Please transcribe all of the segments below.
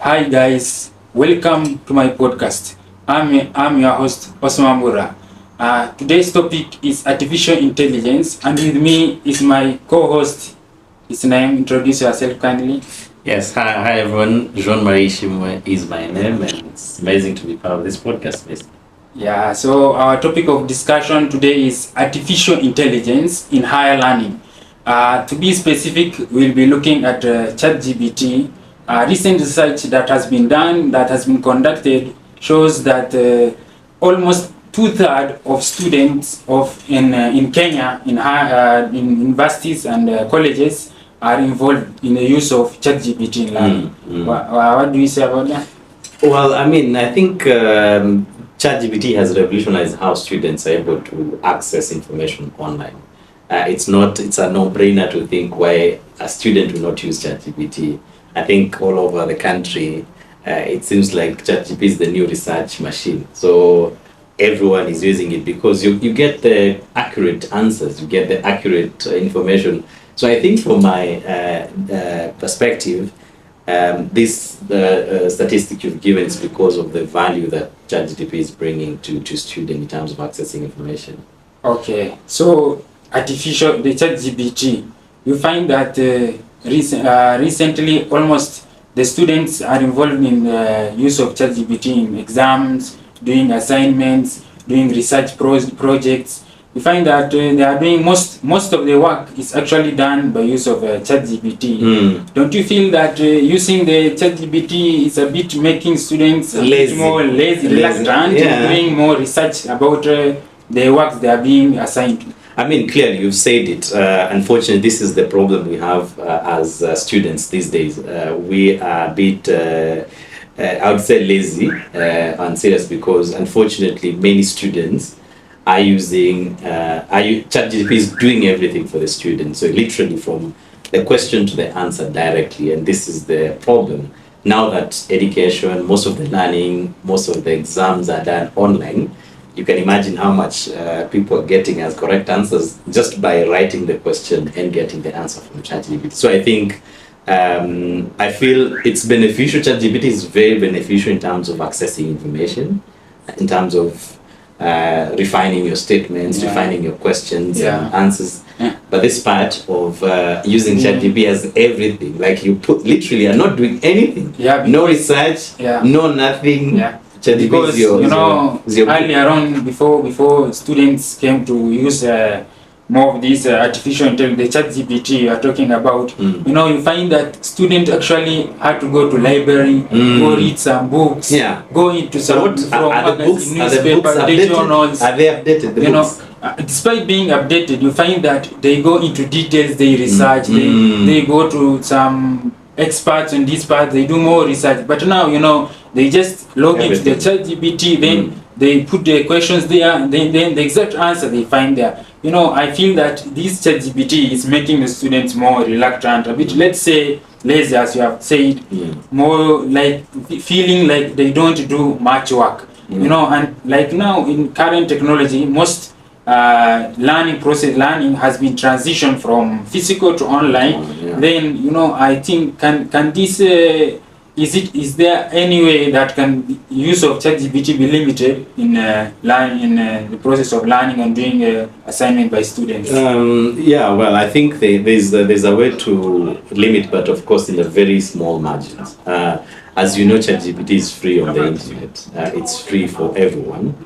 Hi guys, welcome to my podcast. I'm your host Osman Mura. Today's topic is artificial intelligence, and with me is my co-host. His name. Introduce yourself kindly. Yes, hi everyone. Jean-Marie Shimwe is my name, and it's amazing to be part of this podcast. Yeah. So our topic of discussion today is artificial intelligence in higher learning. To be specific, we'll be looking at ChatGPT. Recent research that has been done, that has been conducted, shows that almost two-thirds of students in Kenya in universities and colleges are involved in the use of ChatGPT in learning. What do you say about that? Well, I think ChatGPT has revolutionized how students are able to access information online. It's a no-brainer to think why a student will not use ChatGPT. I think all over the country, it seems like ChatGPT is the new research machine. So everyone is using it because you get the accurate answers, you get the accurate information. So I think from my perspective, this statistic you've given is because of the value that ChatGPT is bringing to students in terms of accessing information. Okay, so the ChatGPT, you find that recently almost the students are involved in the use of ChatGPT in exams, doing assignments, doing research projects. You find that they are doing most of the work is actually done by use of ChatGPT. Don't you feel that using the ChatGPT is a bit making students lazy. more lazy, reluctant, doing more research about the works they are being assigned to? I mean, clearly, you've said it. Unfortunately, this is the problem we have as students these days. We are a bit, I would say, lazy and serious because, unfortunately, many students are using ChatGPT is doing everything for the students. So literally, from the question to the answer directly, and this is the problem. Now that education, most of the learning, most of the exams are done online. You can imagine how much people are getting as correct answers just by writing the question and getting the answer from ChatGPT. So I think, I feel it's beneficial. ChatGPT is very beneficial in terms of accessing information, in terms of refining your statements, refining your questions and answers. But this part of using ChatGPT as everything, like you literally are not doing anything. No research, no nothing. Because earlier on, before students came to use more of this artificial intelligence, the ChatGPT you are talking about, you find that students actually had to go to library, go read some books, go into some magazine, newspapers, journals. Are they updated? The books? Despite being updated, you find that they go into details, they research, they go to some experts on this part, they do more research. But now, they just log into the ChatGPT, then they put the questions there, then the exact answer they find there. I feel that this ChatGPT is making the students more reluctant, a bit, let's say, lazy, as you have said, more like feeling like they don't do much work. And like now in current technology, most learning has been transitioned from physical to online. Then I think can this is there any way that can use of ChatGPT be limited in the process of learning and doing assignment by students? Well, I think there's a way to limit, but of course in a very small margins. As you know, ChatGPT is free on the internet. It's free for everyone.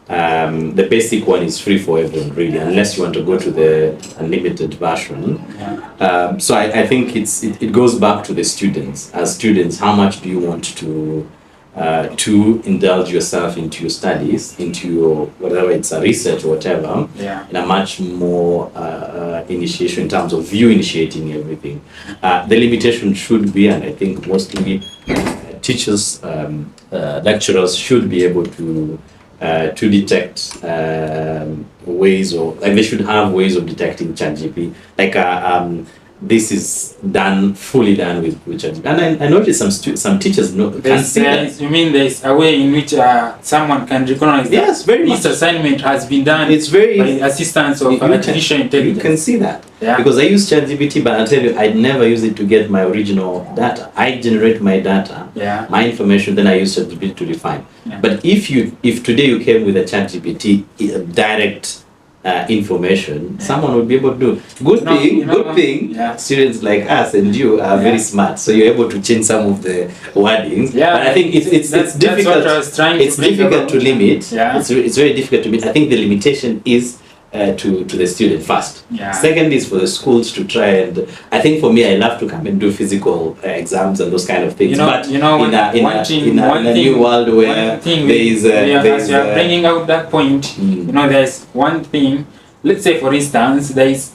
The basic one is free for everyone, really, unless you want to go to the unlimited version. So I think it goes back to the students. As students, how much do you want to indulge yourself into your studies, into your whatever it's a research or whatever, in a much more initiation in terms of you initiating everything. The limitation should be, and I think mostly teachers, lecturers should be able to detect ways, or like they should have ways of detecting ChatGPT, like this is fully done with ChatGPT. And I noticed some teachers can see that. You mean there's a way in which someone can recognize yes, that very this much. assignment has been done It's very by assistance of artificial intelligence. You can see that. Yeah. Because I use ChatGPT, but I tell you, I never use it to get my original data. I generate my data, my information, then I use ChatGPT to refine. Yeah. But if today you came with a ChatGPT direct information, someone would be able to do. Good thing. Students like us and you are very smart, so you're able to change some of the wordings. Yeah, but I think it's difficult. It's difficult to limit. Yeah. It's very difficult to limit. I think the limitation is to the student first. Yeah. Second is for the schools to try and. I think for me, I love to come and do physical exams and those kind of things. But in a new world where as you are bringing out that point, there's one thing. Let's say, for instance, there is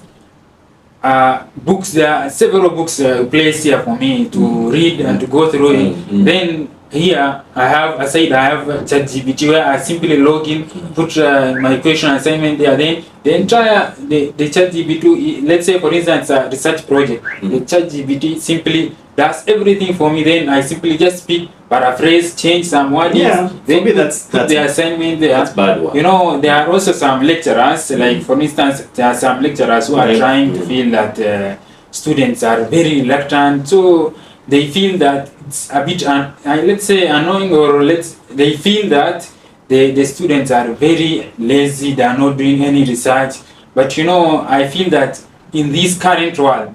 books. There are several books placed here for me to read and to go through it. Then here I have ChatGPT where I simply log in, put my question assignment there. Then the entire the ChatGPT, let's say for instance a research project, the ChatGPT simply does everything for me. Then I simply just speak, paraphrase, change some wordings. Yeah, then maybe that's the assignment there. That's bad one. There are also some lecturers, like for instance, there are some lecturers who are trying to feel that students are very reluctant, so they feel that it's a bit let's say annoying, or they feel that the students are very lazy, they are not doing any research. But I feel that in this current world,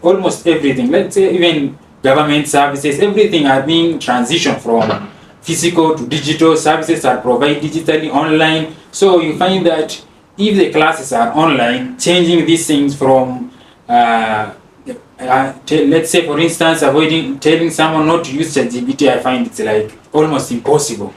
almost everything, let's say even government services, everything are being transitioned from physical to digital. Services are provided digitally, online. So you find that if the classes are online, changing these things from let's say for instance telling someone not to use ChatGPT, I find it's like almost impossible.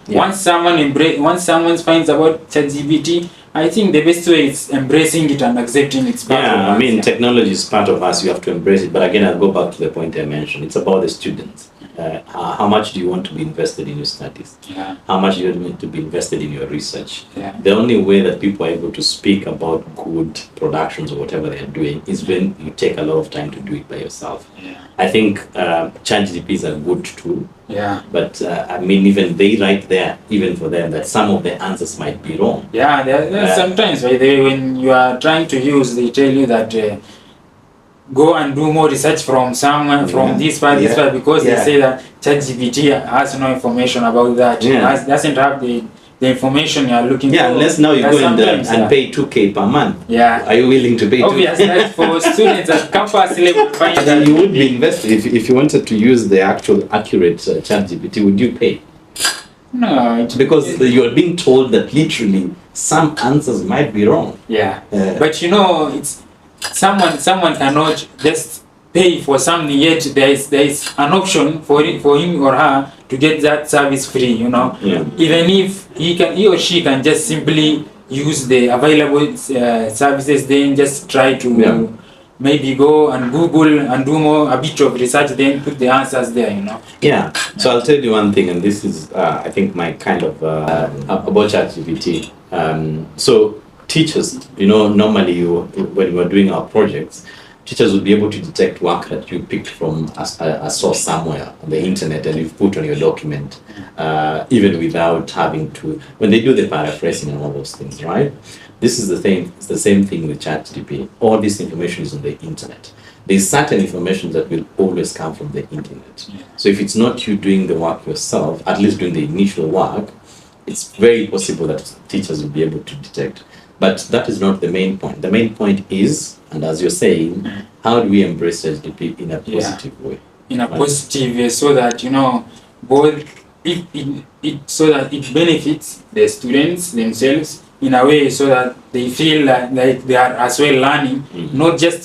Once someone finds about ChatGPT, I think the best way is embracing it and accepting its part of us. I mean, technology is part of us, you have to embrace it. But again, I'll go back to the point I mentioned. It's about the students. How much do you want to be invested in your studies? How much do you want to be invested in your research? The only way that people are able to speak about good productions or whatever they're doing is when you take a lot of time to do it by yourself. I think ChatGPT is a good tool. But I mean, even they write there, even for them, that some of the answers might be wrong. There sometimes when you are trying to use, they tell you that go and do more research from someone from this part, because they say that ChatGPT has no information about that. It doesn't have the information you are looking for. Unless now you go and pay 2K per month. Are you willing to pay 2K? Obviously, for students at campus level, then you would be invested. If you wanted to use the actual accurate ChatGPT, would you pay? No. Because you are being told that literally some answers might be wrong. But it's someone cannot just pay for something, yet there is an option for him or her to get that service free. Even if he or she can just simply use the available services, then just try to maybe go and Google and do a bit of research, then put the answers there. So I'll tell you one thing, and this is I think my kind of about ChatGPT. So teachers, normally when we're doing our projects, teachers will be able to detect work that you picked from a source somewhere on the internet and you've put on your document, even without having to, when they do the paraphrasing and all those things, right? This is the thing. It's the same thing with ChatGPT. All this information is on the internet. There's certain information that will always come from the internet. So if it's not you doing the work yourself, at least doing the initial work, it's very possible that teachers will be able to detect. But that is not the main point. The main point is, and as you're saying, how do we embrace ChatGPT in a positive way? In a positive way, so that both so that it benefits the students themselves in a way, so that they feel like they are as well learning, not just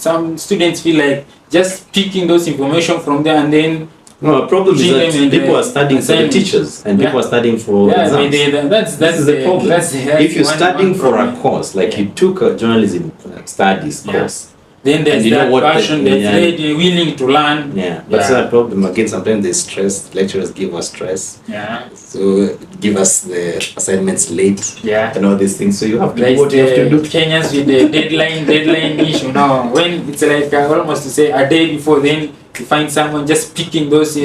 some students feel like just picking those information from there and then. No, the problem is that people are studying for the teachers and people are studying for exams. That's the problem. If you're studying for a course, like you took a journalism studies course, Then there's that passion, there's ready, willing to learn. Yeah, but it's not a problem. Again, sometimes there's stress. Lecturers give us stress. Yeah. So give us the assignments late. Yeah. And all these things. So you have to do what you have to do. Kenyans with the deadline issue. Now, when it's like almost to say a day before, then you find someone just picking those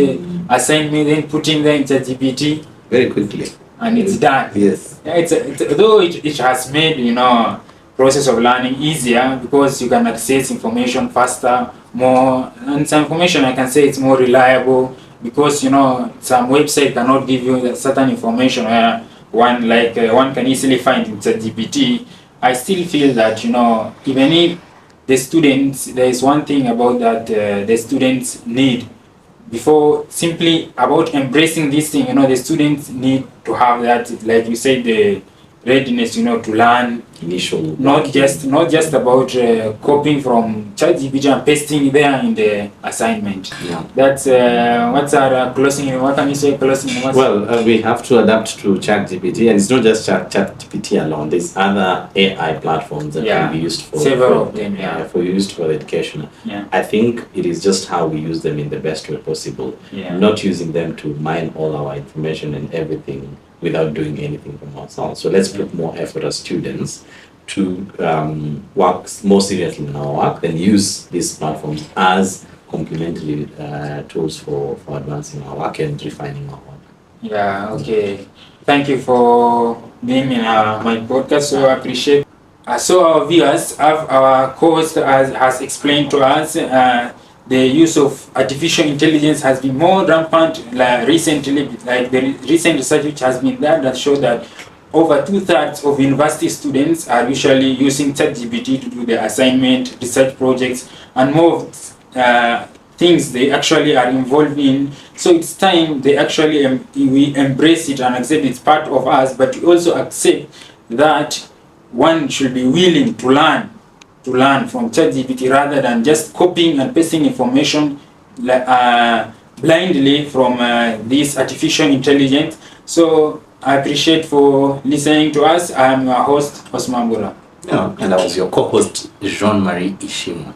assignments, then putting them in ChatGPT. Very quickly. And it's done. Yes. Yeah, though it has made, process of learning easier because you can access information faster, more, and some information I can say it's more reliable because some website cannot give you certain information where one can easily find in ChatGPT. I still feel that even if the students, there is one thing about that the students need before simply about embracing this thing. The students need to have that, like you said, the readiness, to learn. Initial. Not just about copying from ChatGPT and pasting there in the assignment. Yeah. That's what's our closing. What can you say closing? Well, we have to adapt to ChatGPT, and it's not just ChatGPT alone. There's other AI platforms that can be used for several of them. Used for education. Yeah. I think it is just how we use them in the best way possible. Yeah. Not using them to mine all our information and everything without doing anything from ourselves. So let's put more effort as students to work more seriously in our work and use these platforms as complementary tools for advancing our work and refining our work. Yeah, okay. Thank you for being in my podcast. So I appreciate. So our viewers, our co-host has explained to us the use of artificial intelligence has been more rampant recently, like the recent research which has been done that showed that over 2/3 of university students are usually using ChatGPT to do their assignment, research projects, and more things they actually are involved in. So it's time they actually we embrace it and accept it's part of us, but we also accept that one should be willing to learn from ChatGPT rather than just copying and pasting information blindly from this artificial intelligence. So I appreciate for listening to us. I am your host, Osman Bura. Yeah, and I was your co-host, Jean-Marie Ishimwa.